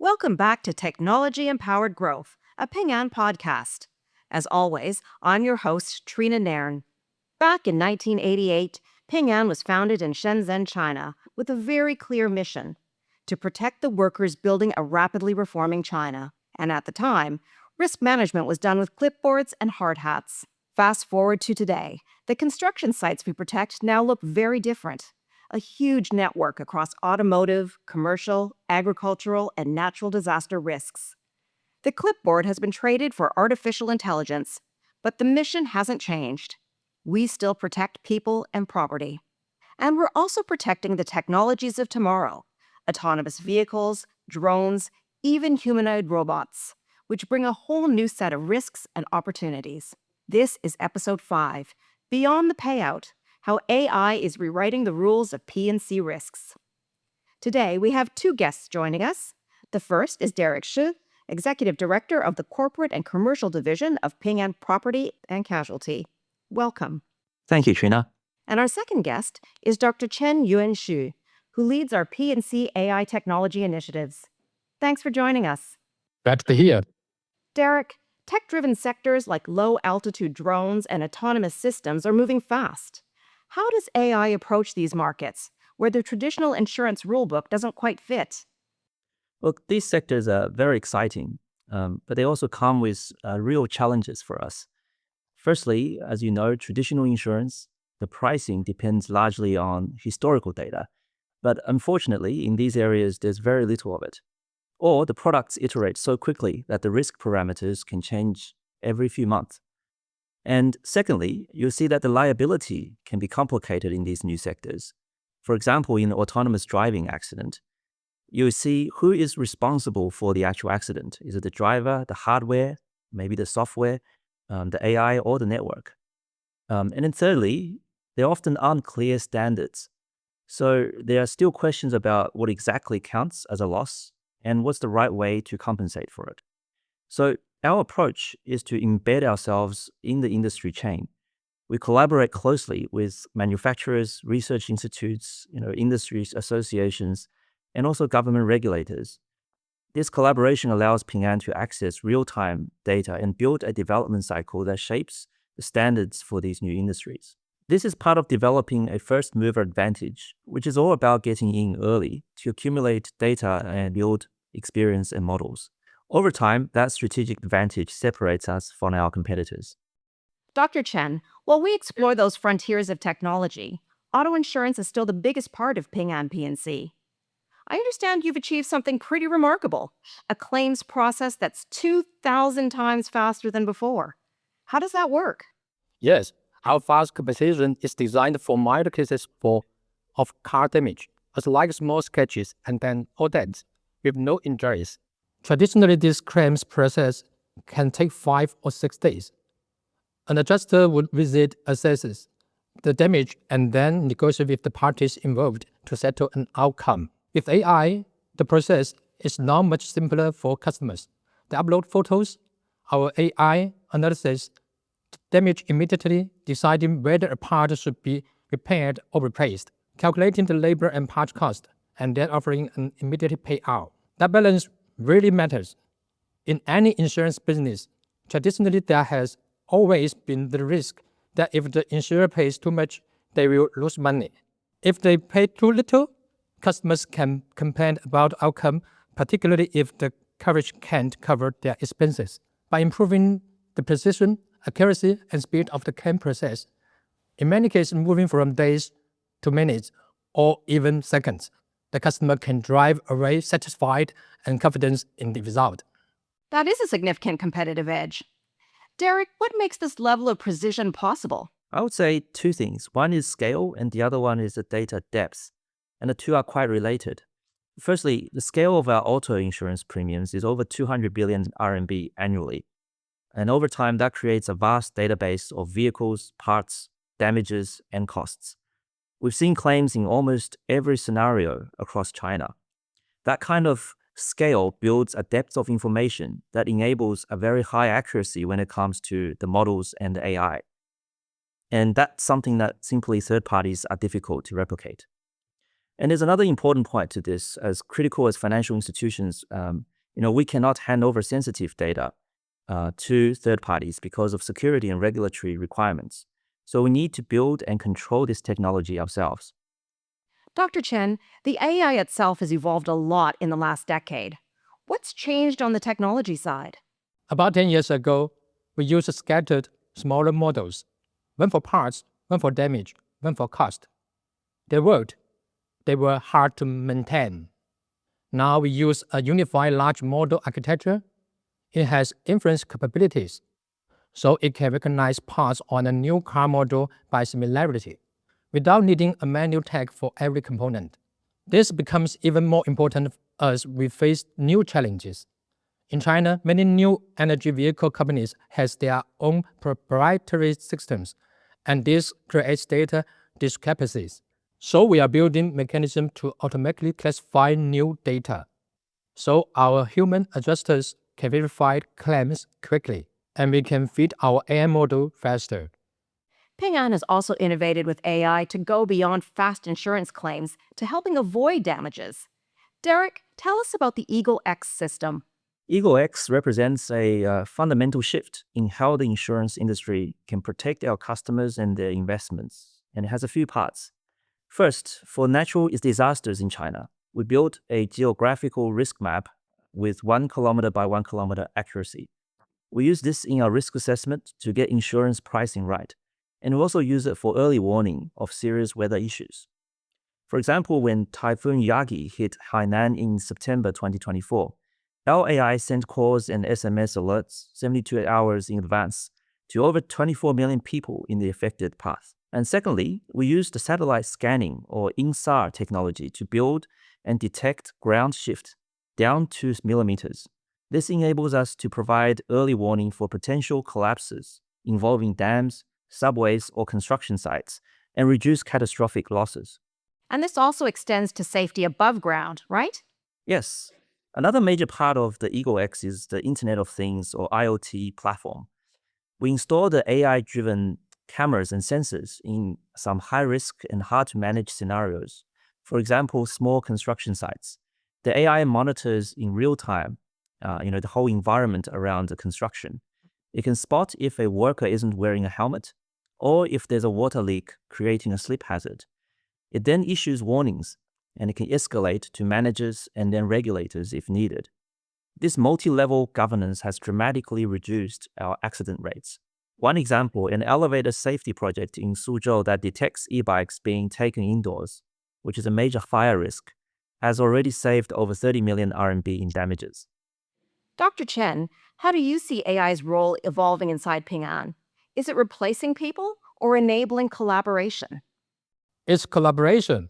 Welcome back to Technology Empowered Growth, a Ping An podcast. As always, I'm your host, Trina Nairn. Back in 1988, Ping An was founded in Shenzhen, China, with a very clear mission: to protect the workers building a rapidly reforming China. And at the time, risk management was done with clipboards and hard hats. Fast forward to today, the construction sites we protect now look very different. A huge network across automotive, commercial, agricultural, and natural disaster risks. The clipboard has been traded for artificial intelligence, but the mission hasn't changed. We still protect people and property. And we're also protecting the technologies of tomorrow: autonomous vehicles, drones, even humanoid robots, which bring a whole new set of risks and opportunities. This is episode 5, Beyond the Payout: How AI is Rewriting the Rules of P&C Risks. Today, we have two guests joining us. The first is Derek Xu, Executive Director of the Corporate and Commercial Division of An Property Casualty. Welcome. Thank you, Trina. And our second guest is Dr. Chen Yuan Xu, who leads our P&C AI technology initiatives. Thanks for joining us. Glad to be here. Derek, tech-driven sectors like low-altitude drones and autonomous systems are moving fast. How does AI approach these markets, where the traditional insurance rulebook doesn't quite fit? Well, these sectors are very exciting, but they also come with real challenges for us. Firstly, as you know, traditional insurance, the pricing depends largely on historical data. But unfortunately, in these areas, there's very little of it. Or the products iterate so quickly that the risk parameters can change every few months. And secondly, you'll see that the liability can be complicated in these new sectors. For example, in an autonomous driving accident, you'll see who is responsible for the actual accident. Is it the driver, the hardware, maybe the software, the AI, or the network? And then thirdly, there often aren't clear standards. So there are still questions about what exactly counts as a loss and what's the right way to compensate for it. So our approach is to embed ourselves in the industry chain. We collaborate closely with manufacturers, research institutes, industry associations, and also government regulators. This collaboration allows Ping An to access real-time data and build a development cycle that shapes the standards for these new industries. This is part of developing a first-mover advantage, which is all about getting in early to accumulate data and build experience and models. Over time, that strategic advantage separates us from our competitors. Dr. Chen, while we explore those frontiers of technology, auto insurance is still the biggest part of Ping An P&C. I understand you've achieved something pretty remarkable: a claims process that's 2,000 times faster than before. How does that work? Yes, our fast compensation is designed for minor cases of car damage, as like small scratches and then all dents with no injuries. Traditionally, this claims process can take 5 or 6 days. An adjuster would visit, assesses the damage, and then negotiate with the parties involved to settle an outcome. With AI, the process is now much simpler for customers. They upload photos, our AI analyzes the damage immediately, deciding whether a part should be repaired or replaced, calculating the labor and part cost, and then offering an immediate payout. That balance really matters. In any insurance business, traditionally there has always been the risk that if the insurer pays too much, they will lose money. If they pay too little, customers can complain about the outcome, particularly if the coverage can't cover their expenses. By improving the precision, accuracy, and speed of the claim process, in many cases moving from days to minutes or even seconds, the customer can drive away satisfied and confident in the result. That is a significant competitive edge. Derek, what makes this level of precision possible? I would say two things. One is scale, and the other one is the data depth. And the two are quite related. Firstly, the scale of our auto insurance premiums is over 200 billion RMB annually. And over time, that creates a vast database of vehicles, parts, damages, and costs. We've seen claims in almost every scenario across China. That kind of scale builds a depth of information that enables a very high accuracy when it comes to the models and the AI. And that's something that simply third parties are difficult to replicate. And there's another important point to this: as critical as financial institutions We cannot hand over sensitive data to third parties because of security and regulatory requirements. So we need to build and control this technology ourselves. Dr. Chen, the AI itself has evolved a lot in the last decade. What's changed on the technology side? About 10 years ago, we used scattered, smaller models, one for parts, one for damage, one for cost. They worked. They were hard to maintain. Now we use a unified large model architecture. It has inference capabilities, so it can recognize parts on a new car model by similarity, without needing a manual tag for every component. This becomes even more important as we face new challenges. In China, many new energy vehicle companies have their own proprietary systems, and this creates data discrepancies. So we are building mechanisms to automatically classify new data, so our human adjusters can verify claims quickly, and we can feed our AI model faster. Ping An has also innovated with AI to go beyond fast insurance claims to helping avoid damages. Derek, tell us about the Eagle X system. Eagle X represents a fundamental shift in how the insurance industry can protect our customers and their investments, and it has a few parts. First, for natural disasters in China, we built a geographical risk map with 1 kilometer by 1 kilometer accuracy. We use this in our risk assessment to get insurance pricing right, and we also use it for early warning of serious weather issues. For example, when Typhoon Yagi hit Hainan in September 2024, our AI sent calls and SMS alerts 72 hours in advance to over 24 million people in the affected path. And secondly, we used the satellite scanning or INSAR technology to build and detect ground shift down to millimeters. This enables us to provide early warning for potential collapses involving dams, subways, or construction sites, and reduce catastrophic losses. And this also extends to safety above ground, right? Yes. Another major part of the Eagle X is the Internet of Things or IoT platform. We install the AI-driven cameras and sensors in some high-risk and hard-to-manage scenarios. For example, small construction sites. The AI monitors in real time, the whole environment around the construction. It can spot if a worker isn't wearing a helmet, or if there's a water leak creating a slip hazard. It then issues warnings, and it can escalate to managers and then regulators if needed. This multi-level governance has dramatically reduced our accident rates. One example, an elevator safety project in Suzhou that detects e-bikes being taken indoors, which is a major fire risk, has already saved over 30 million RMB in damages. Dr. Chen, how do you see AI's role evolving inside Ping An? Is it replacing people or enabling collaboration? It's collaboration,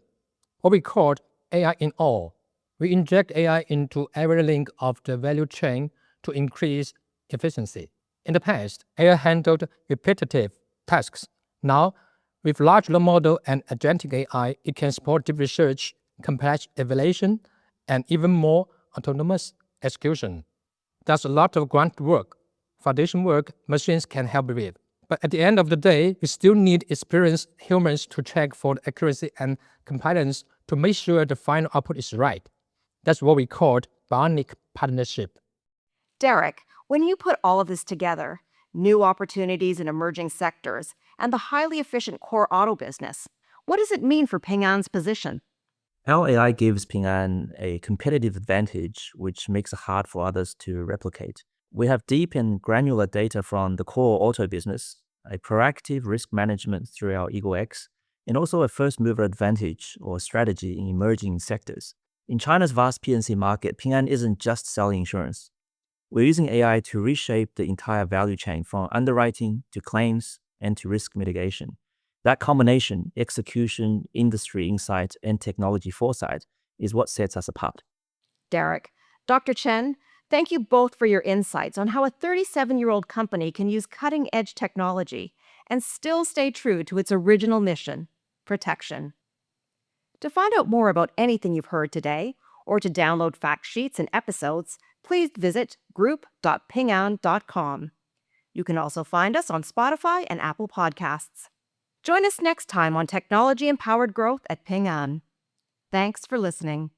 what we call AI in all. We inject AI into every link of the value chain to increase efficiency. In the past, AI handled repetitive tasks. Now, with large language model and agentic AI, it can support deep research, complex evaluation, and even more autonomous execution. There's a lot of grunt work, foundation work machines can help with. But at the end of the day, we still need experienced humans to check for the accuracy and compliance to make sure the final output is right. That's what we call bionic partnership. Derek, when you put all of this together, new opportunities in emerging sectors, and the highly efficient core auto business, what does it mean for Ping An's position? Our AI gives Ping An a competitive advantage, which makes it hard for others to replicate. We have deep and granular data from the core auto business, a proactive risk management through our Eagle X, and also a first-mover advantage or strategy in emerging sectors. In China's vast P&C market, Ping An isn't just selling insurance. We're using AI to reshape the entire value chain from underwriting to claims and to risk mitigation. That combination, execution, industry insight, and technology foresight, is what sets us apart. Derek, Dr. Chen, thank you both for your insights on how a 37-year-old company can use cutting-edge technology and still stay true to its original mission, protection. To find out more about anything you've heard today, or to download fact sheets and episodes, please visit group.pingan.com. You can also find us on Spotify and Apple Podcasts. Join us next time on Technology-Empowered Growth at Ping An. Thanks for listening.